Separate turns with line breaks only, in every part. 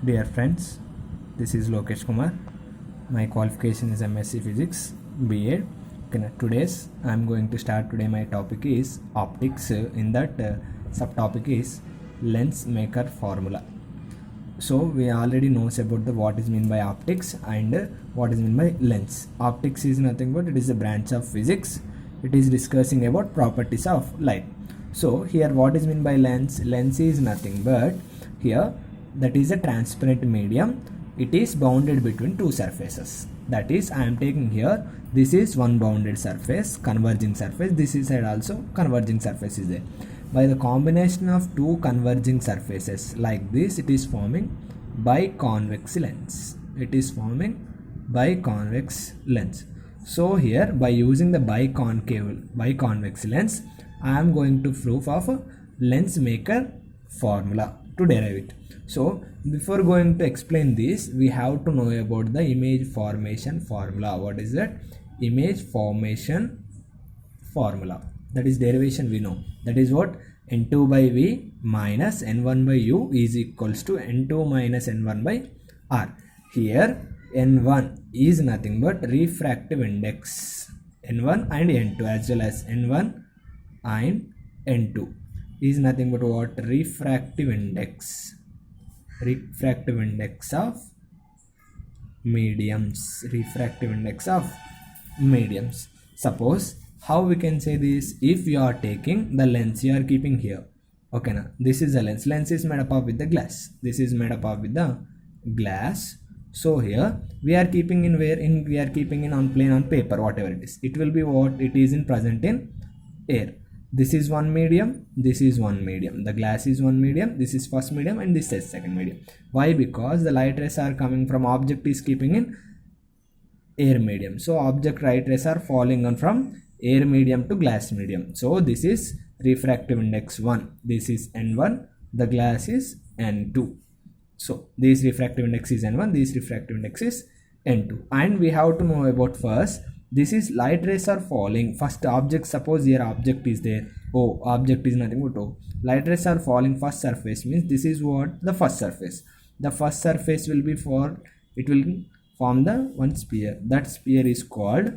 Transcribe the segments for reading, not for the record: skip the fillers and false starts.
Dear friends, this is Lokesh Kumar. My qualification is MSc Physics, BA. Okay, today's I am going to start today. My topic is optics. In that subtopic is lens maker formula. So we already knows about the what is mean by optics and what is mean by lens. Optics is nothing but it is a branch of physics. It is discussing about properties of light. So here what is mean by lens? Lens is nothing but here that is a transparent medium. It is bounded between two surfaces. That is I am taking here this is one bounded surface, converging surface. This is side also converging surface is there. By the combination of two converging surfaces like this, it is forming biconvex lens. It is forming biconvex lens. So here by using the biconvex lens, I am going to proof of a lens maker formula to derive it. So before going to explain this, we have to know about the image formation formula. What is that? Image formation formula. That is derivation we know. That is what? N2 by V minus N1 by U is equals to N2 minus N1 by R. Here N1 is nothing but refractive index. N1 and N2 as well as N1 and N2 is nothing but what? Refractive index. Refractive index of mediums. Refractive index of mediums. Suppose how we can say this? If you are taking the lens, you are keeping here. Okay, now this is the lens. Lens is made up of with the glass. This is made up of with the glass. So here we are keeping in where in we are keeping in on plane on paper, whatever it is. It will be what it is in present in air. This is one medium, this is one medium. The glass is one medium, this is first medium and this is second medium. Why? Because the light rays are coming from object is keeping in air medium. So object light rays are falling on from air medium to glass medium. So this is refractive index 1. This is N1. The glass is N2. So this refractive index is N1. This refractive index is N2. And we have to know about first. This is light rays are falling. First object, suppose here object is there. Oh, object is nothing but O. Light rays are falling first surface means this is what? The first surface. The first surface will be for, it will form the one sphere. That sphere is called,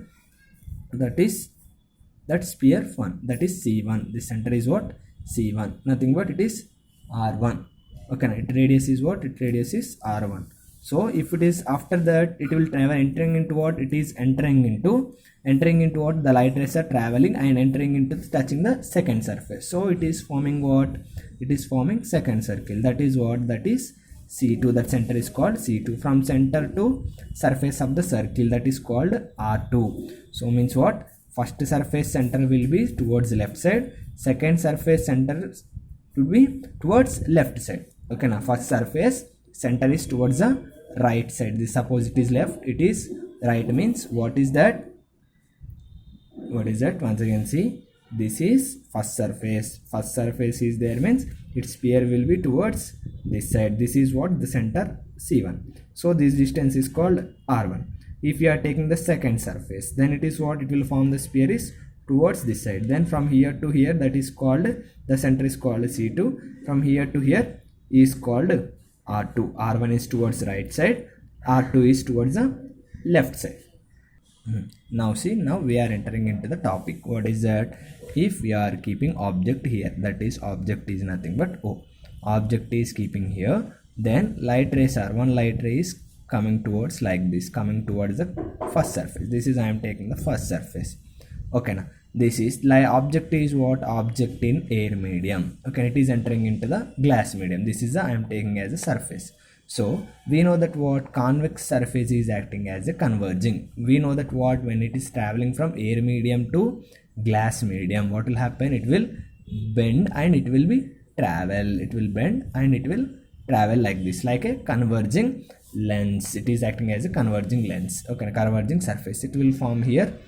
that sphere 1, that is C1. The center is what? C1. Nothing but it is R1. Okay, now its radius is what? Its radius is R1. So if it is after that, it will travel entering into what? It is entering into what? The light rays are traveling and entering into touching the second surface. So it is forming what? It is forming second circle. That is what? That is C2. That center is called C2. From center to surface of the circle, that is called R2. So means what? First surface center will be towards the left side. Second surface center will be towards left side. Okay, now first surface center is towards the right side. This suppose it is left, it is right means what is that? What is that? Once again see, this is first surface. First surface is there means its sphere will be towards this side. This is what? The center C1. So this distance is called R1. If you are taking the second surface, then it is what? It will form the sphere is towards this side. Then from here to here, that is called, the center is called C2. From here to here is called R2. R1 is towards right side, R2 is towards the left side. Now see, now we are entering into the topic. What is that? If we are keeping object here, that is object is nothing but O. Object is keeping here, then light rays are, one light ray is coming towards like this, coming towards the first surface. This is I am taking the first surface. Okay, now this is like object is what? Object in air medium. Okay, it is entering into the glass medium. This is the I am taking as a surface. So we know that what? Convex surface is acting as a converging. We know that what? When it is traveling from air medium to glass medium, what will happen? It will bend and it will be travel. It will bend and it will travel like this, like a converging lens. It is acting as a converging lens. Okay, converging surface. It will form here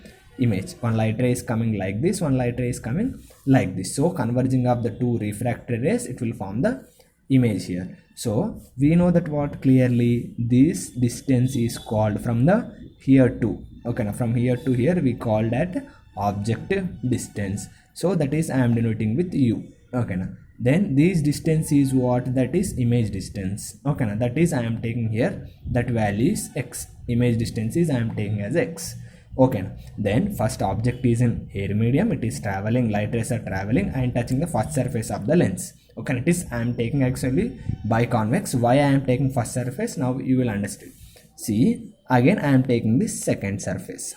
image. One light ray is coming like this, one light ray is coming like this. So converging of the two refracted rays, it will form the image here. So we know that what? Clearly this distance is called from the here to, okay, now from here to here we call that object distance. So that is I am denoting with U. Okay, now then this distance is what? That is image distance. Okay, now that is I am taking here, that value is x. Image distance is I am taking as x. Okay, now then first object is in air medium, it is traveling, light rays are traveling and touching the first surface of the lens. Okay, it is I am taking actually biconvex. Why I am taking first surface? Now you will understand. See, again I am taking this second surface.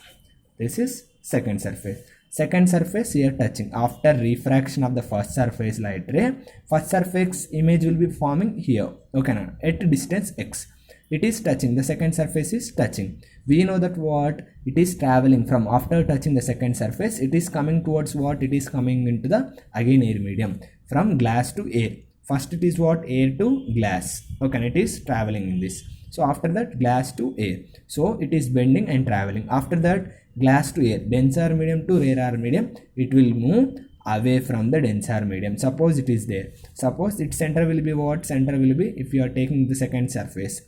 This is second surface. Second surface here touching. After refraction of the first surface light ray, first surface image will be forming here. Okay, now at distance x. It is touching, the second surface is touching. We know that what? It is traveling from after touching the second surface, it is coming towards what? It is coming into the again air medium. From glass to air. First it is what? Air to glass. Okay, and it is traveling in this. So after that glass to air. So it is bending and traveling. After that glass to air, denser medium to rarer medium, it will move away from the denser medium. Suppose it is there. Suppose its center will be what? Center will be, if you are taking the second surface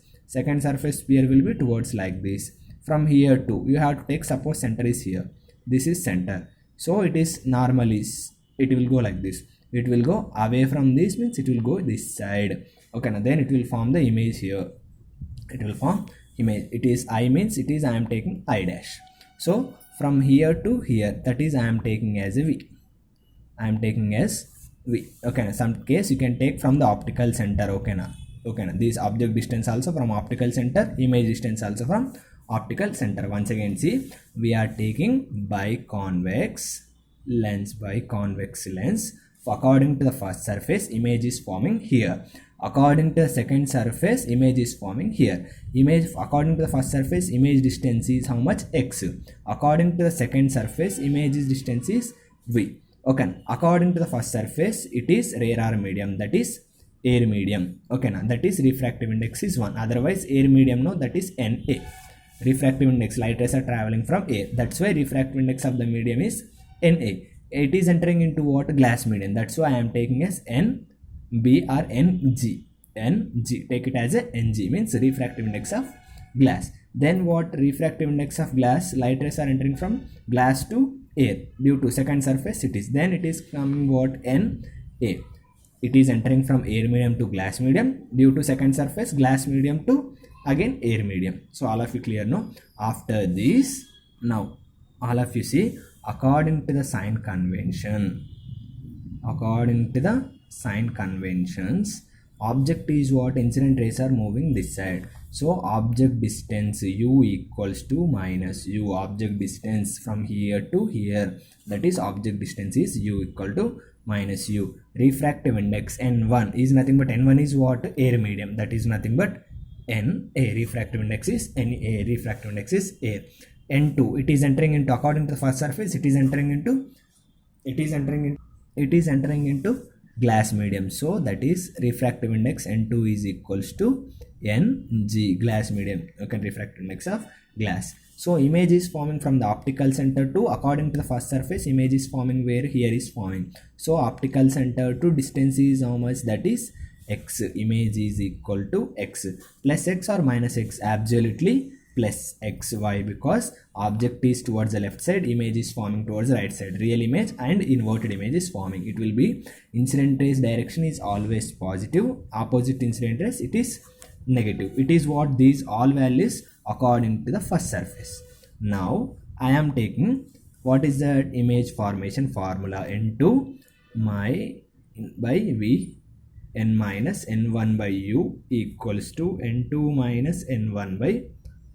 sphere will be towards like this. From here to, you have to take, suppose center is here. This is center. So it is normally, it will go like this. It will go away from this, means it will go this side. Okay, now then it will form the image here. It will form image. It is I, means it is I am taking I dash. So from here to here, that is I am taking as a V. I am taking as V. Okay, now some case you can take from the optical center. Okay, now. Okay, now this object distance also from optical center, image distance also from optical center. Once again, see, we are taking biconvex lens. According to the first surface, image is forming here. According to the second surface, image is forming here. According to the first surface, image distance is how much? X. According to the second surface, image distance is V. Okay, according to the first surface, it is rarer medium, that is air medium. Okay, now that is refractive index is 1. Otherwise air medium, no, that is Na. Refractive index, light rays are traveling from air. That's why refractive index of the medium is Na. It is entering into what? Glass medium. That's why I am taking as NB or NG. NG, take it as a NG, means refractive index of glass. Then what? Refractive index of glass, light rays are entering from glass to air due to second surface it is. Then it is coming what? Na. It is entering from air medium to glass medium due to second surface, glass medium to again air medium. So all of you clear, no? After this, now all of you see, according to the sign conventions, object is what? Incident rays are moving this side. So object distance u equals to minus u. Object distance from here to here, that is object distance is u equal to minus u. Refractive index n1 is nothing but, n1 is what? Air medium, that is nothing but Na. Refractive index is Na. Refractive index is air. N2, it is entering into, according to the first surface, it is entering into glass medium. So that is refractive index N2 is equals to Ng, glass medium. Okay, refractive index of glass. So image is forming from the optical center to, according to the first surface, image is forming where? Here is forming. So optical center to distance is how much? That is x. Image is equal to x. Plus x or minus x? Absolutely plus x. Why? Because object is towards the left side, image is forming towards the right side. Real image and inverted image is forming. It will be, incident rays direction is always positive, opposite incident rays it is negative. It is what? These all values according to the first surface. Now I am taking, what is the image formation formula? N2 by V n minus n1 by u equals to N2 minus n1 by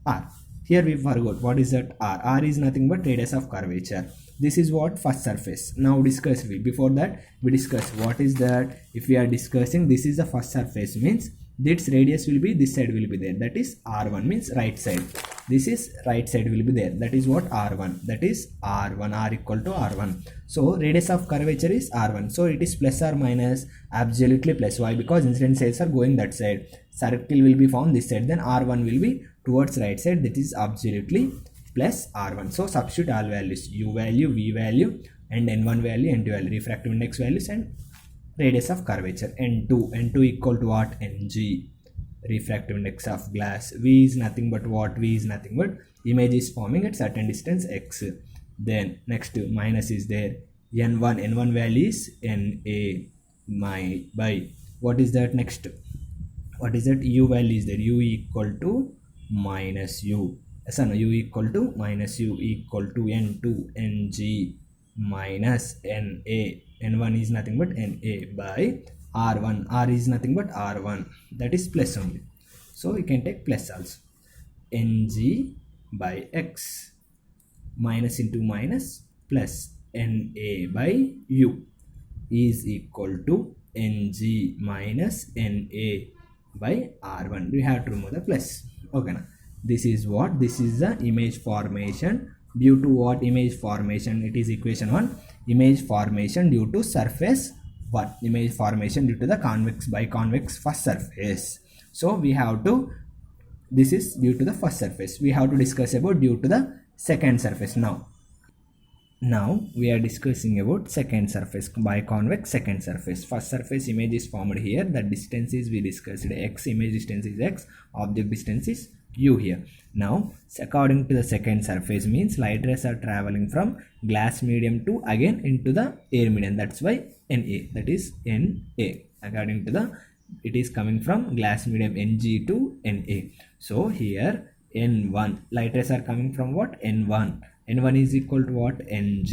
r. Here we forgot what is that r. R is nothing but radius of curvature. This is what? First surface. Now discuss, before that we discuss what is that. If we are discussing, this is the first surface, means this radius will be, this side will be there, that is r1, means right side. This is right side will be there, that is what? R1, that is R1, R equal to R1. So radius of curvature is R1. So it is plus or minus? Absolutely plus. Why? Because incident rays are going that side. Circle will be found this side, then R1 will be towards right side, that is absolutely plus R1. So substitute all values, u value, v value and n1 value, n2 value, refractive index values and radius of curvature. N2 equal to what? Ng. Refractive index of glass. V is nothing but what? V is nothing but image is forming at certain distance x. Then next minus is there. N1 value is Na. by what is that next? What is that? U value is there. U equal to minus u. Yes or no? U equal to minus u equal to n2 ng minus na. N1 is nothing but na by r1. R is nothing but r1. That is plus only. So we can take plus also. Ng by x minus into minus plus na by u is equal to ng minus na by r1. We have to remove the plus. Okay, now this is what? This is the image formation. Due to what image formation? It is equation 1. Image formation due to surface 1. Image formation due to the convex biconvex first surface. So we have to, this is due to the first surface. We have to discuss about due to the second surface now. Now we are discussing about second surface, biconvex second surface. First surface image is formed here. The distance is, we discussed x, image distance is x, object distance is u here. Now according to the second surface means light rays are traveling from glass medium to again into the air medium. That's why Na, that is Na. According to the, it is coming from glass medium Ng to Na. So here N1, light rays are coming from what? N1. N1 is equal to what? Ng.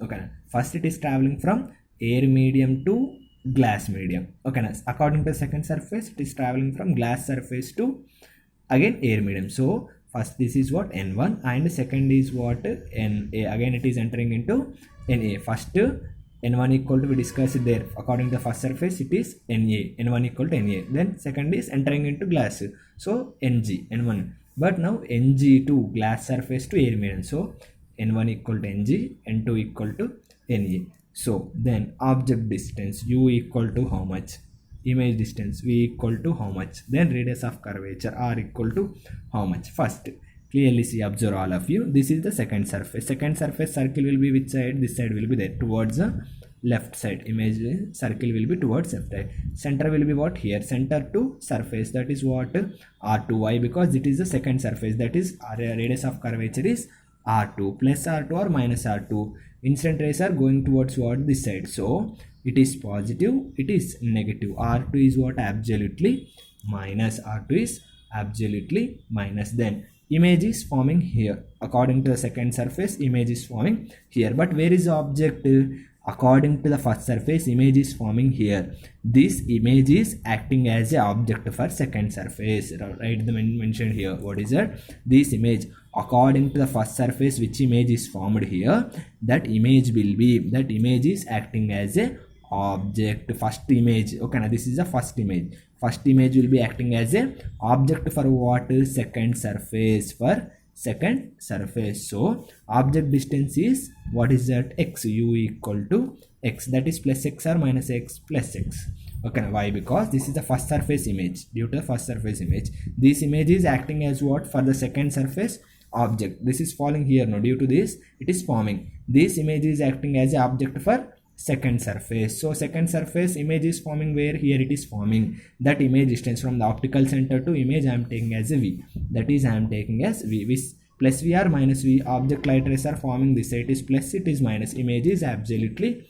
Okay, first it is traveling from air medium to glass medium. Okay, according to the second surface, it is traveling from glass surface to again air medium. So first this is what? N1, and second is what? Na. Again it is entering into Na. First N1 equal to, we discussed there, according to the first surface it is Na. N1 equal to Na. Then second is entering into glass. So Ng, N1. But now Ng2, glass surface to air medium. So N1 equal to Ng, N2 equal to Na. So then object distance U equal to how much? Image distance V equal to how much? Then radius of curvature R equal to how much? First, clearly see, observe all of you. This is the second surface. Second surface circle will be which side? This side will be there, towards the left side. Image circle will be towards left side. Center will be what? Here. Center to surface, that is what? R2. Why? Because it is the second surface. That is radius of curvature is R2, plus R2 or minus R2. Incident rays are going towards what? This side. So it is positive, it is negative. R2 is what? Absolutely minus. R2 is absolutely minus. Then image is forming here. According to the second surface, image is forming here. But where is the object? According to the first surface, image is forming here. This image is acting as an object for second surface. Right, the mentioned here. What is that? This image, according to the first surface, which image is formed here, that image will be, that image is acting as a object. First image. Okay, now this is the first image. First image will be acting as a object for what? Second surface. For second surface. So object distance is, what is that? X. U equal to x, that is plus x or minus x, plus x. Okay, why? Because this is the first surface image. Due to the first surface image, this image is acting as what? For the second surface object. This is falling here. No, due to this it is forming. This image is acting as an object for second surface. So second surface image is forming where? Here it is forming. That image distance from the optical center to image I am taking as a v. That is I am taking as v. Plus v or minus v. Object light rays are forming this side. It is plus, it is minus. Image is absolutely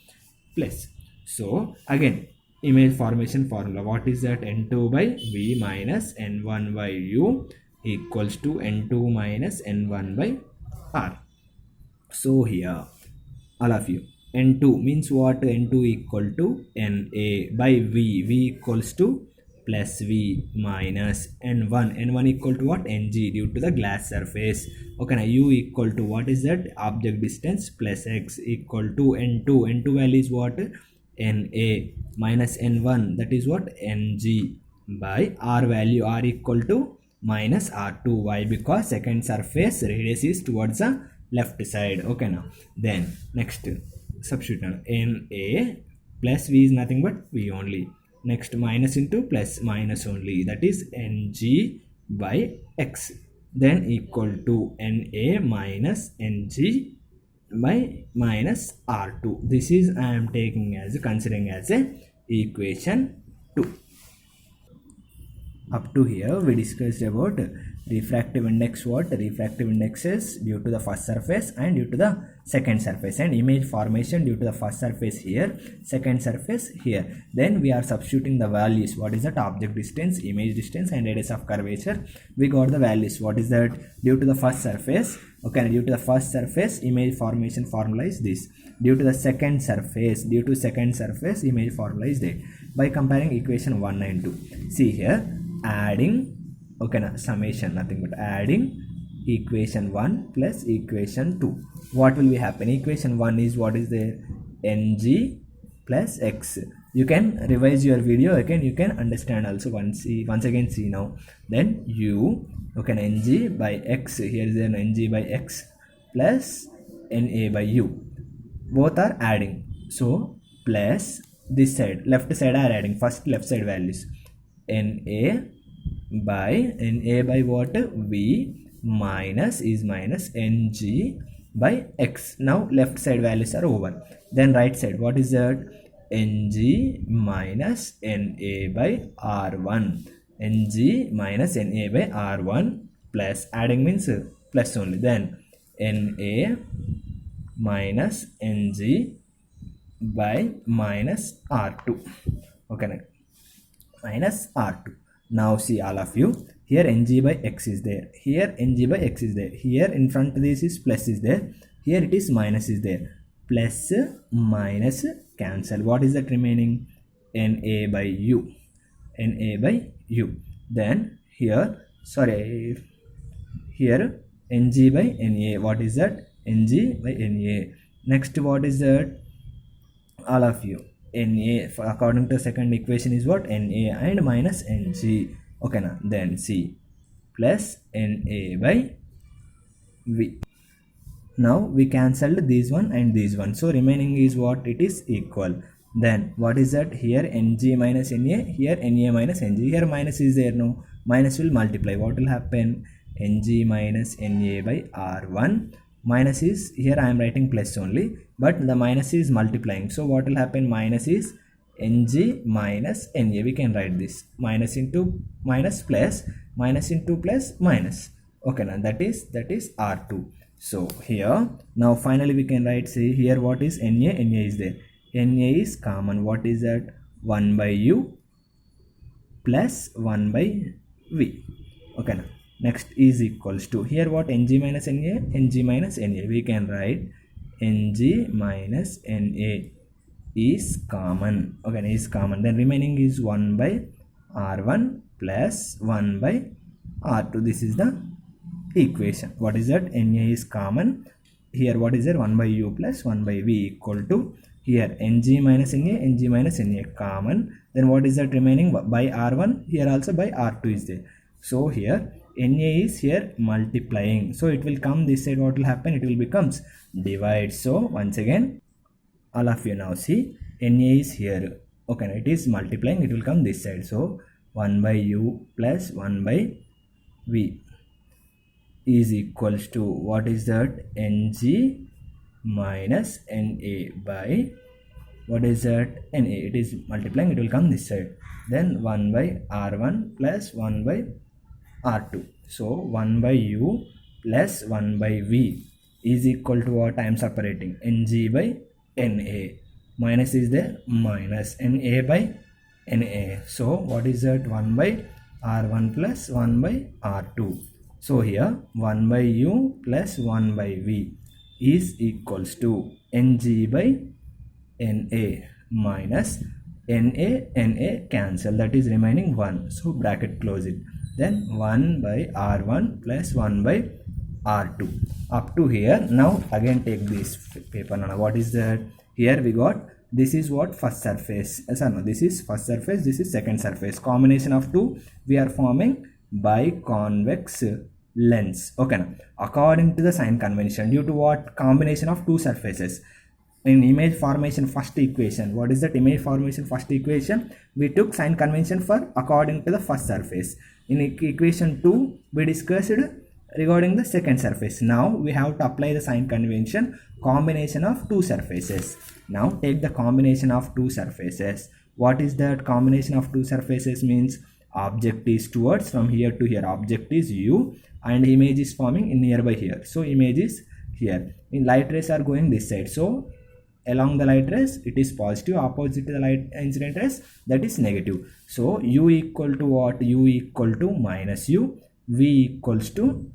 plus. So again, image formation formula. What is that? N2 by v minus N1 by u equals to N2 minus N1 by r. So here, all of you, N2 means what? N2 equal to Na by v. V equals to plus v minus N1. N1 equal to what? Ng, due to the glass surface. Okay, now u equal to, what is that? Object distance plus x equal to N2. N2 value is what? Na minus N1, that is what? Ng by r value. R equal to minus R2. Why? Because second surface radius is towards the left side. Okay, now then next substitute now. Na plus v is nothing but v only. Next minus into plus, minus only, that is Ng by x. Then equal to Na minus Ng by minus R2. This is I am taking as, considering as a equation 2. Up to here we discussed about refractive index. What refractive index is due to the first surface and due to the second surface, and image formation due to the first surface here, second surface here. Then we are substituting the values. What is that? Object distance, image distance, and radius of curvature. We got the values. What is that? Due to the first surface, okay, due to the first surface, image formation formula is this. Due to the second surface, image formula is that. By comparing equation 1 and 2, see here, adding, okay, summation, nothing but adding equation 1 plus equation 2. What will be happen? Equation 1 is what is there? Ng plus x. You can revise your video again, you can understand also. Once again see now. Then u, okay, Ng by x, here is an Ng by x plus Na by u. Both are adding. So plus this side, left side are adding. First left side values. Na by what? V minus is minus Ng by x. Now left side values are over. Then right side, what is that? Ng minus Na by R1. Ng minus Na by R1 plus, adding means plus only. Then Na minus Ng by minus R2. Okay, minus R2. Now see all of you, here Ng by x is there, here Ng by x is there, here in front of this is plus is there, here it is minus is there. Plus minus cancel. What is that remaining? Na by u. Then here, sorry, here Ng by Na. What is that? Ng by Na. Next, what is that? All of you, Na, according to second equation is what? Na and minus Ng. Okay, now then C plus Na by V. Now we cancelled this one and this one, so remaining is what? It is equal. Then what is that? Here Ng minus Na, here Na minus Ng. Here minus is there, no? Minus will multiply. What will happen? Ng minus Na by R1. Minus is, here I am writing plus only, but the minus is multiplying. So what will happen? Minus is Ng minus Na. We can write this. Minus into minus plus, minus into plus minus. Okay, now that is R2. So here, now finally we can write, say here what is Na? Na is there. Na is common. What is that? 1 by u plus 1 by v. Okay, now next is equals to, here what? Ng minus Na? Ng minus Na. We can write Ng minus Na is common. Okay, is common. Then remaining is 1 by R1 plus 1 by R2. This is the equation. What is that? Na is common. Here what is there? 1 by u plus 1 by v equal to, here Ng minus Na common. Then what is that remaining? By R1, here also by R2 is there. So here Na is here multiplying, so it will come this side. What will happen? It will becomes divide. So once again, all of you now see, Na is here. Okay, it is multiplying, it will come this side. So 1 by u plus 1 by v is equals to, what is that? Ng minus Na by, what is that? Na. It is multiplying, it will come this side. Then 1 by R1 plus 1 by R2. So 1 by u plus 1 by v is equal to what? I am separating Ng by Na. Minus is there, minus Na by Na. So what is that? 1 by R1 plus 1 by R2. So here 1 by u plus 1 by v is equals to Ng by Na minus Na cancel, that is remaining 1. So bracket close it. Then 1 by R1 plus 1 by R2. Up to here. Now again take this paper. Now what is that? Here we got, this is what? First surface. No, this is first surface, this is second surface. Combination of two, we are forming biconvex lens. Okay, now according to the sign convention, due to what? Combination of two surfaces. In image formation first equation, what is that? Image formation first equation, we took sign convention for according to the first surface. In equation 2 we discussed regarding the second surface. Now we have to apply the sign convention, combination of two surfaces. Now take the combination of two surfaces. What is that? Combination of two surfaces means object is towards from here to here, object is u and image is forming in nearby here, so image is here. In light rays are going this side, so along the light rays it is positive, opposite to the light incident rays that is negative. So u equal to what? U equal to minus u, v equals to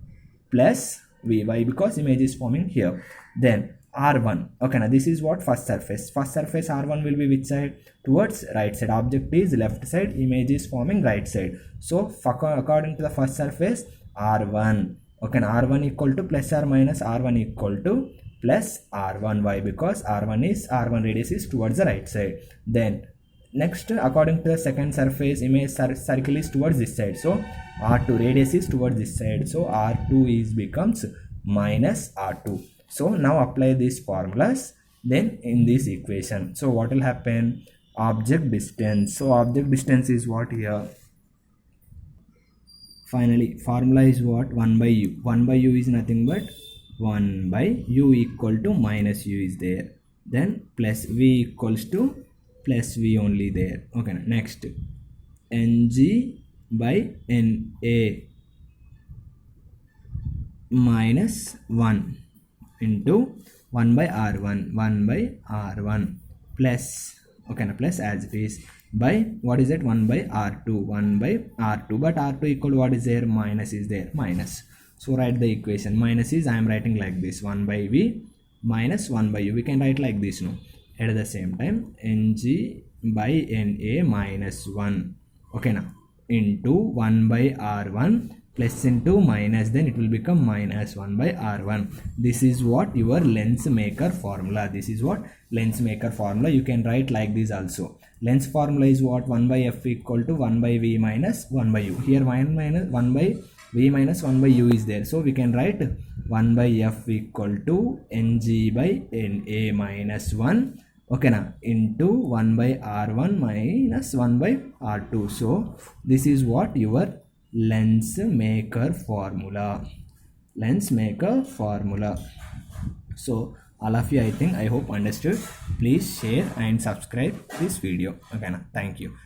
plus v. Why? Because image is forming here. Then r1, okay, now this is what? First surface. First surface r1 will be which side? Towards right side. Object is left side, image is forming right side. So according to the first surface r1, okay, now r1 equal to plus or minus? R1 equal to plus r1. Why? Because r1 radius is towards the right side. Then next, according to the second surface, image circle is towards this side, so r2 radius is towards this side, so r2 is becomes minus r2. So now apply these formulas then in this equation. So what will happen? Object distance. So object distance is what here? Finally formula is what? 1 by u. 1 by u is nothing but 1 by u equal to minus u is there, then plus v equals to plus v only there. Okay, next Ng by Na minus 1 into 1 by r1 plus, okay, plus as it is, by what is it? 1 by r2, but r2 equal to what is there? Minus is there, minus. So write the equation. Minus is, I am writing like this, 1 by v minus 1 by u. We can write like this, no? At the same time, Ng by Na minus 1, okay, now into 1 by r1 plus into minus, then it will become minus 1 by r1. This is what? Your lens maker formula. This is what? Lens maker formula. You can write like this also. Lens formula is what? 1 by f equal to 1 by v minus 1 by u. Here 1 by v minus 1 by u is there, so we can write 1 by f equal to Ng by Na minus 1, okay, now into 1 by r1 minus 1 by r2. So this is what? Your lens maker formula. Lens maker formula. So all of you, I think, I hope understood. Please share and subscribe this video. Okay, now thank you.